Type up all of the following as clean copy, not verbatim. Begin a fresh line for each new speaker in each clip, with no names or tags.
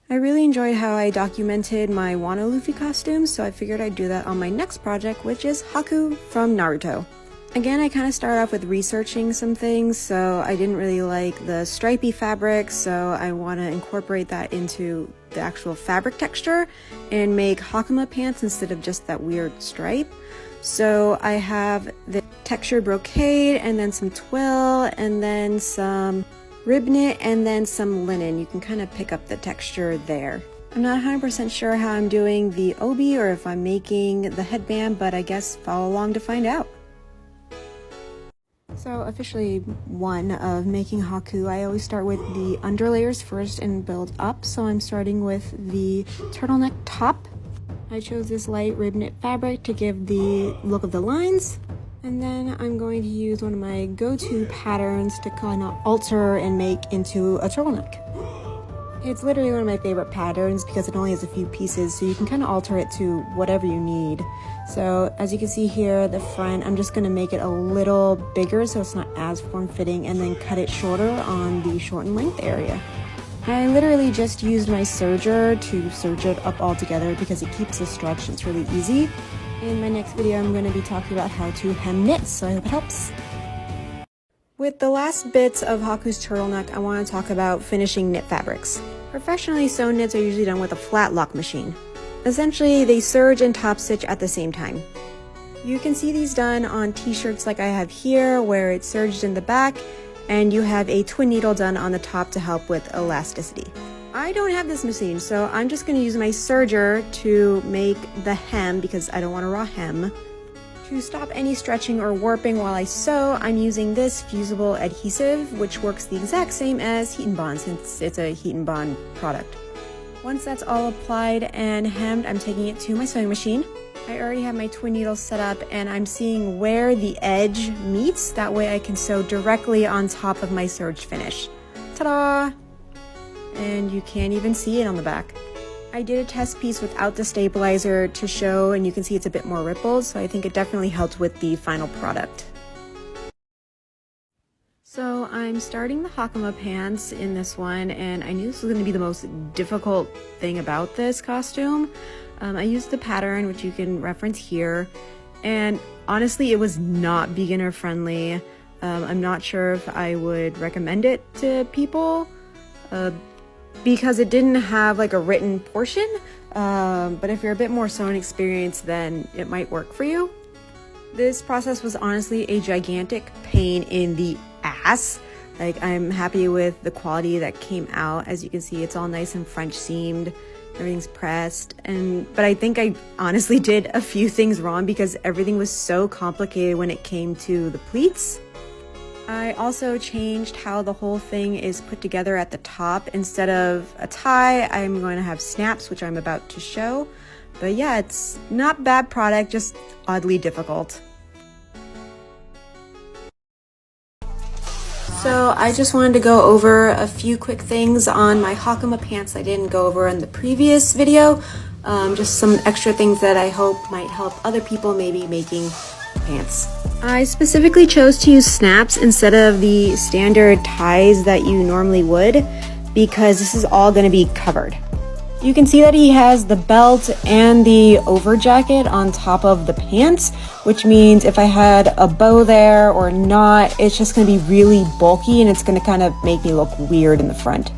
I really enjoyed how I documented my Wano Luffy costumes, so I figured I'd do that on my next project, which is Haku from Naruto. Again, I kind of started off with researching some things, so I didn't really like the stripy fabric, so I want to incorporate that into the actual fabric texture and make Hakama Pants instead of just that weird stripe. So I have the textured brocade, and then some twill, and then some rib knit, and then some linen. You can kind of pick up the texture there. I'm not 100% sure how I'm doing the obi or if I'm making the headband, but I guess follow along to find out. So officially one of making Haku, I always start with the underlayers first and build up. So I'm starting with the turtleneck top. I chose this light rib knit fabric to give the look of the lines. And then I'm going to use one of my go-to patterns to kind of alter and make into a turtleneck. It's literally one of my favorite patterns because it only has a few pieces, so you can kind of alter it to whatever you need. So as you can see here, the front, I'm just going to make it a little bigger so it's not as form-fitting, and then cut it shorter on the shortened length area. I literally just used my serger to serge it up all together because it keeps the stretch. It's really easy. In my next video, I'm going to be talking about how to hem knit, so I hope it helps. With the last bits of Haku's turtleneck, I want to talk about finishing knit fabrics. Professionally sewn knits are usually done with a flat lock machine. Essentially, they serge and top stitch at the same time. You can see these done on t-shirts like I have here, where it's serged in the back, and you have a twin needle done on the top to help with elasticity. I don't have this machine, so I'm just going to use my serger to make the hem because I don't want a raw hem. To stop any stretching or warping while I sew, I'm using this fusible adhesive, which works the exact same as Heat and Bond since it's a Heat and Bond product. Once that's all applied and hemmed, I'm taking it to my sewing machine. I already have my twin needles set up and I'm seeing where the edge meets, that way I can sew directly on top of my serge finish. Ta-da! And you can't even see it on the back. I did a test piece without the stabilizer to show, and you can see it's a bit more rippled, so I think it definitely helped with the final product. So I'm starting the Hakama Pants in this one, and I knew this was going to be the most difficult thing about this costume. I used the pattern, which you can reference here, and honestly it was not beginner friendly. I'm not sure if I would recommend it to people. Because it didn't have like a written portion, but if you're a bit more sewing experienced, then it might work for you. This process was honestly a gigantic pain in the ass. Like, I'm happy with the quality that came out. As you can see, it's all nice and French seamed, everything's pressed, but I think I honestly did a few things wrong because everything was so complicated when it came to the pleats. I also changed how the whole thing is put together at the top. Instead of a tie, I'm going to have snaps, which I'm about to show. But yeah, it's not bad product, just oddly difficult. So I just wanted to go over a few quick things on my Hakama Pants I didn't go over in the previous video. Just some extra things that I hope might help other people maybe making pants. I specifically chose to use snaps instead of the standard ties that you normally would because this is all going to be covered. You can see that he has the belt and the over jacket on top of the pants, which means if I had a bow there or not, it's just going to be really bulky and it's going to kind of make me look weird in the front.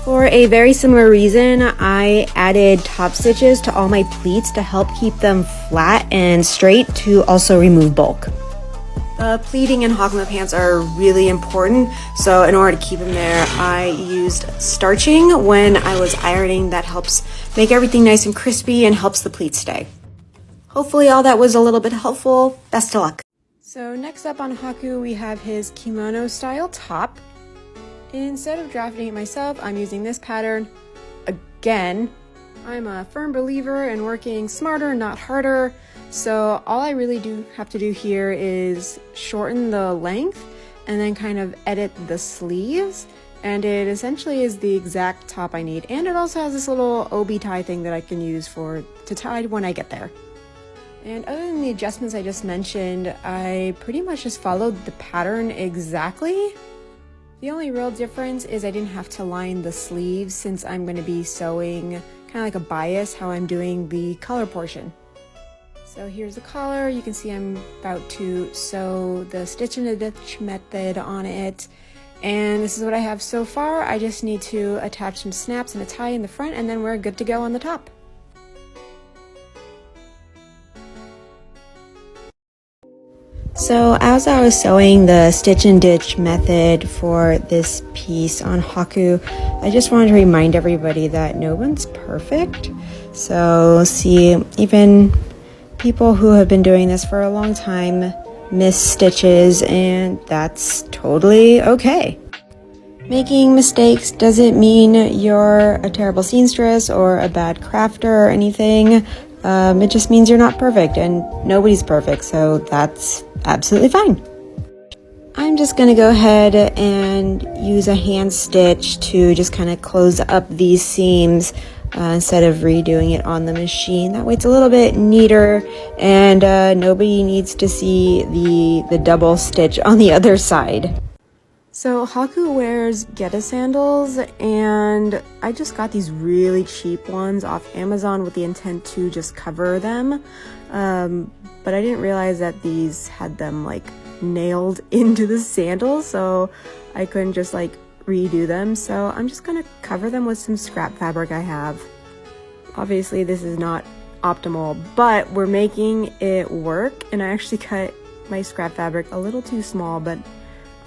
For a very similar reason, I added top stitches to all my pleats to help keep them flat and straight to also remove bulk. Pleating in Hakama Pants are really important, so in order to keep them there, I used starching when I was ironing. That helps make everything nice and crispy and helps the pleats stay. Hopefully all that was a little bit helpful. Best of luck. So next up on Haku, we have his kimono style top. Instead of drafting it myself, I'm using this pattern again. I'm a firm believer in working smarter, not harder. So all I really have to do here is shorten the length and then kind of edit the sleeves. And it essentially is the exact top I need. And it also has this little Obi Tie thing that I can use to tie when I get there. And other than the adjustments I just mentioned, I pretty much just followed the pattern exactly. The only real difference is I didn't have to line the sleeves since I'm going to be sewing kind of like a bias how I'm doing the collar portion. So here's the collar. You can see I'm about to sew the stitch and a ditch method on it. And this is what I have so far. I just need to attach some snaps and a tie in the front, and then we're good to go on the top. So as I was sewing the stitch and ditch method for this piece on Haku, I just wanted to remind everybody that no one's perfect. So see, even people who have been doing this for a long time miss stitches, and that's totally okay. Making mistakes doesn't mean you're a terrible seamstress or a bad crafter or anything. It just means you're not perfect, and nobody's perfect, so that's absolutely fine. I'm just gonna go ahead and use a hand stitch to just kind of close up these seams instead of redoing it on the machine. That way it's a little bit neater, and nobody needs to see the double stitch on the other side. So Haku wears Geta sandals, and I just got these really cheap ones off Amazon with the intent to just cover them, but I didn't realize that these had them like nailed into the sandals, so I couldn't just like redo them. So I'm just gonna cover them with some scrap fabric I have. Obviously this is not optimal, but we're making it work, and I actually cut my scrap fabric a little too small, but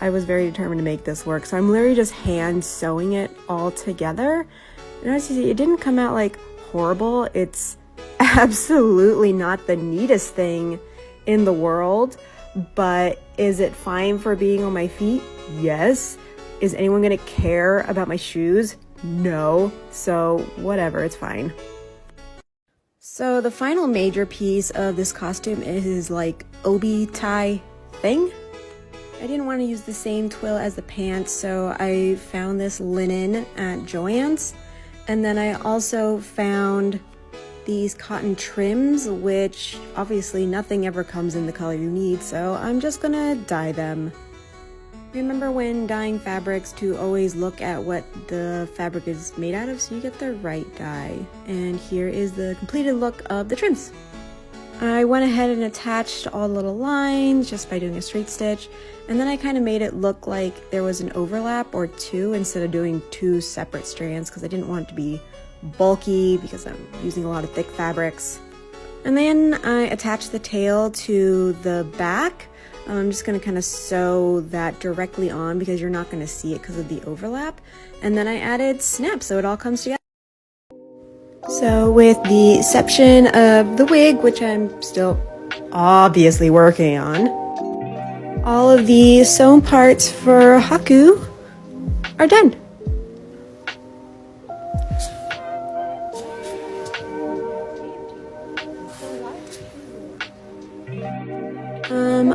I was very determined to make this work. So I'm literally just hand sewing it all together. And as you see, it didn't come out like horrible. It's absolutely not the neatest thing in the world, but is it fine for being on my feet? Yes. Is anyone gonna care about my shoes? No. So whatever, it's fine. So the final major piece of this costume is like Obi Tie thing. I didn't want to use the same twill as the pants, so I found this linen at Joann's. And then I also found these cotton trims, which obviously nothing ever comes in the color you need, so I'm just gonna dye them. Remember when dyeing fabrics to always look at what the fabric is made out of so you get the right dye. And here is the completed look of the trims. I went ahead and attached all the little lines just by doing a straight stitch, and then I kind of made it look like there was an overlap or two instead of doing two separate strands because I didn't want it to be bulky because I'm using a lot of thick fabrics. And then I attached the tail to the back. I'm just going to kind of sew that directly on because you're not going to see it because of the overlap. And then I added snaps so it all comes together. So with the exception of the wig, which I'm still obviously working on, all of the sewn parts for Haku are done.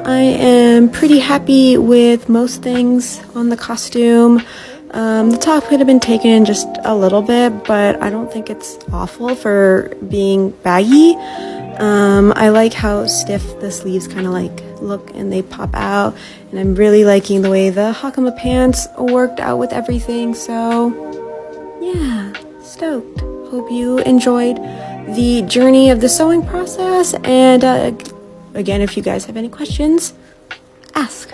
I am pretty happy with most things on the costume. The top could have been taken just a little bit, but I don't think it's awful for being baggy. I like how stiff the sleeves kind of like look and they pop out, and I'm really liking the way the Hakama Pants worked out with everything. So yeah, stoked. Hope you enjoyed the journey of the sewing process, and again, if you guys have any questions, ask.